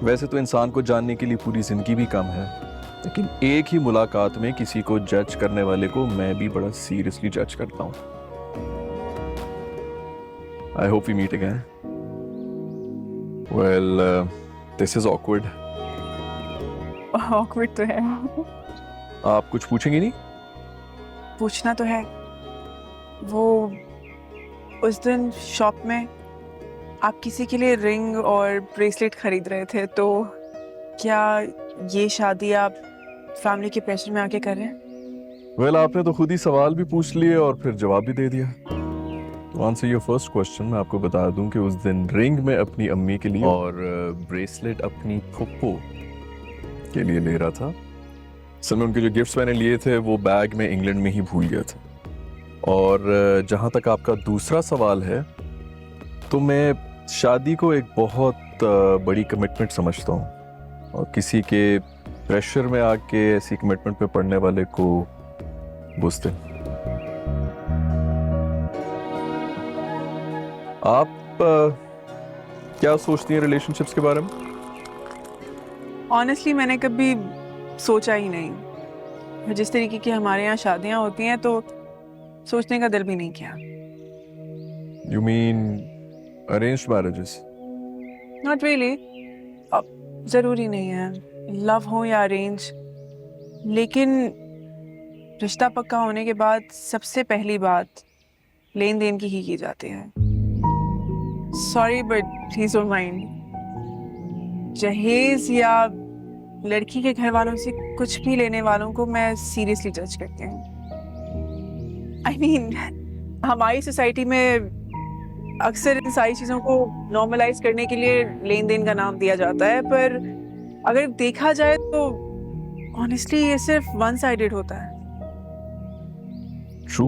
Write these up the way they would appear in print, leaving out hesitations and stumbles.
वैसे तो इंसान को जानने के लिए पूरी जिंदगी भी कम है, लेकिन एक ही मुलाकात में किसी को जज करने वाले को मैं भी बड़ा सीरियसली जज करता हूँ। I hope we meet again. Well, this is awkward. Awkward तो है। आप कुछ पूछेंगे नहीं? पूछना तो है। वो उस दिन शॉप में आप किसी के लिए रिंग और ब्रेसलेट खरीद रहे थे, तो क्या ये शादी आप फैमिली के प्रेशर में आके कर रहे हैं? वेल, आपने तो खुद ही सवाल भी पूछ लिए और फिर जवाब भी दे दिया। तो आंसर योर फर्स्ट क्वेश्चन, मैं आपको बता दूं कि उस दिन रिंग में अपनी अम्मी के लिए और ब्रेसलेट अपनी फुप्पो के लिए ले रहा था। असल में उनके जो गिफ्ट्स मैंने लिए थे वो बैग में इंग्लैंड में ही भूल गया था। और जहां तक आपका दूसरा सवाल है, तो मैं शादी को एक बहुत बड़ी कमिटमेंट समझता हूँ, और किसी के प्रेशर में आके ऐसी कमिटमेंट पे पड़ने वाले को बुझते। आप क्या सोचती हैं रिलेशनशिप्स के बारे में? ऑनेस्टली मैंने कभी सोचा ही नहीं। जिस तरीके की हमारे यहाँ शादियाँ होती हैं तो सोचने का दिल भी नहीं किया। You mean arranged marriages? Not really. अब ज़रूरी नहीं है लव हो या अरेंज, लेकिन रिश्ता पक्का होने के बाद सबसे पहली बात लेन देन की ही की जाती है। Sorry but please don't mind. जहेज या लड़की के घर वालों से कुछ भी लेने वालों को मैं सीरियसली जज करती हूँ। आई मीन हमारी सोसाइटी में अक्सर इन सारी चीज़ों को नॉर्मलाइज करने के लिए लेन देन का नाम दिया जाता है, पर अगर देखा जाए तो ऑनेस्टली ये सिर्फ वन साइडेड होता है। ट्रू।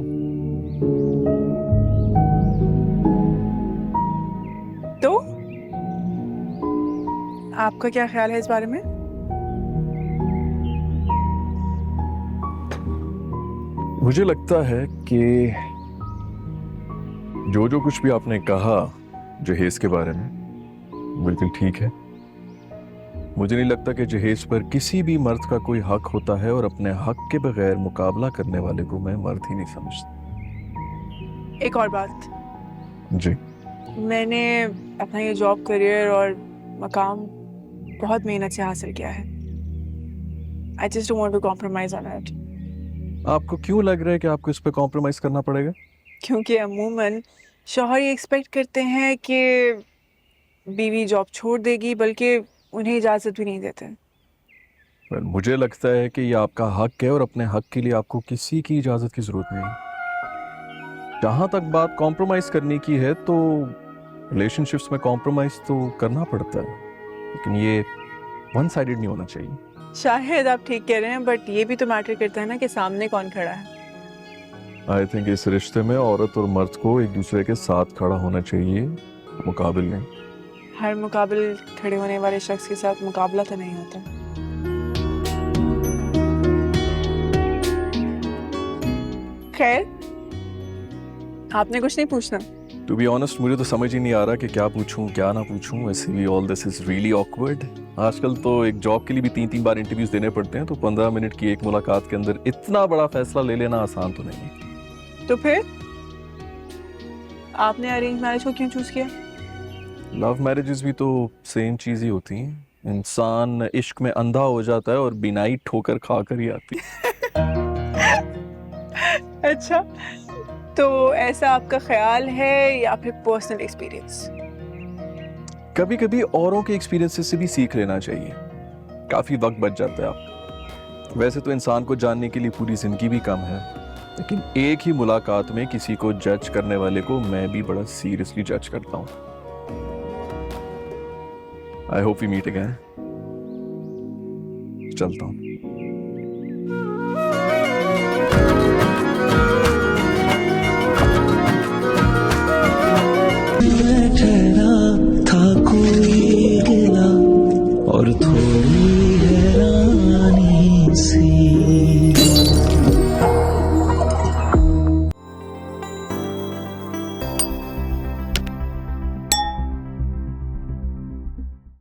तो आपका क्या ख्याल है इस बारे में? मुझे लगता है कि जो कुछ भी आपने कहा जहेज के बारे में बिल्कुल ठीक है। मुझे नहीं लगता कि जहेज पर किसी भी मर्द का कोई हक होता है, और अपने हक के बगैर मुकाबला करने वाले को मैं मर्द ही नहीं समझता। एक और बात, जी। मैंने अपना ये जॉब करियर और मकाम बहुत मेहनत से हासिल किया है। I just don't want to compromise on it. आपको क्यों लग रहा है कि आपको इस पे कॉम्प्रोमाइज करना पड़ेगा? क्योंकि अमूमन शौहर ये एक्सपेक्ट करते हैं कि बीवी जॉब छोड़ देगी, बल्कि उन्हें इजाज़त भी नहीं देते। मुझे लगता है कि ये आपका हक है, और अपने हक के लिए आपको किसी की इजाज़त की ज़रूरत नहीं। जहाँ तक बात कॉम्प्रोमाइज़ करने की है, तो रिलेशनशिप्स में कॉम्प्रोमाइज़ तो करना पड़ता है, लेकिन ये वन साइडेड नहीं होना चाहिए। शायद आप ठीक कह रहे हैं, बट ये भी तो मैटर करता है ना कि सामने कौन खड़ा है। आई थिंक इस रिश्ते में औरत और मर्द को एक दूसरे के साथ खड़ा होना चाहिए, मुकाबिल नहीं। हर मुकाबिल खड़े होने वाले शख्स के साथ मुकाबला तो नहीं होता। खैर, आपने कुछ नहीं पूछना? टू बी ऑनेस्ट, मुझे तो समझ ही नहीं आ रहा कि क्या पूछूं क्या ना पूछूं। वैसे भी all this is really awkward. आजकल तो एक जॉब के लिए भी 3-3 बार इंटरव्यूज देने पड़ते हैं, तो 15 मिनट की एक मुलाकात के अंदर इतना बड़ा फैसला ले लेना आसान तो नहीं है। तो फिर आपने अरेंज मैरिज को क्यों चूज किया? लव मैरिजेस भी तो सेम चीज ही होती हैं। इंसान इश्क में अंधा हो जाता है और बिनाई ठोकर खा कर ही आती है। अच्छा, तो ऐसा आपका ख्याल है या फिर पर्सनल एक्सपीरियंस? कभी कभी औरों के एक्सपीरियंसेस से भी सीख लेना चाहिए, काफी वक्त बच जाता है आप। वैसे तो इंसान को जानने के लिए पूरी जिंदगी भी कम है, लेकिन एक ही मुलाकात में किसी को जज करने वाले को मैं भी बड़ा सीरियसली जज करता हूँ। I hope we meet again. चलता हूँ। था कोई गिला और थोड़ी हैरानी सी।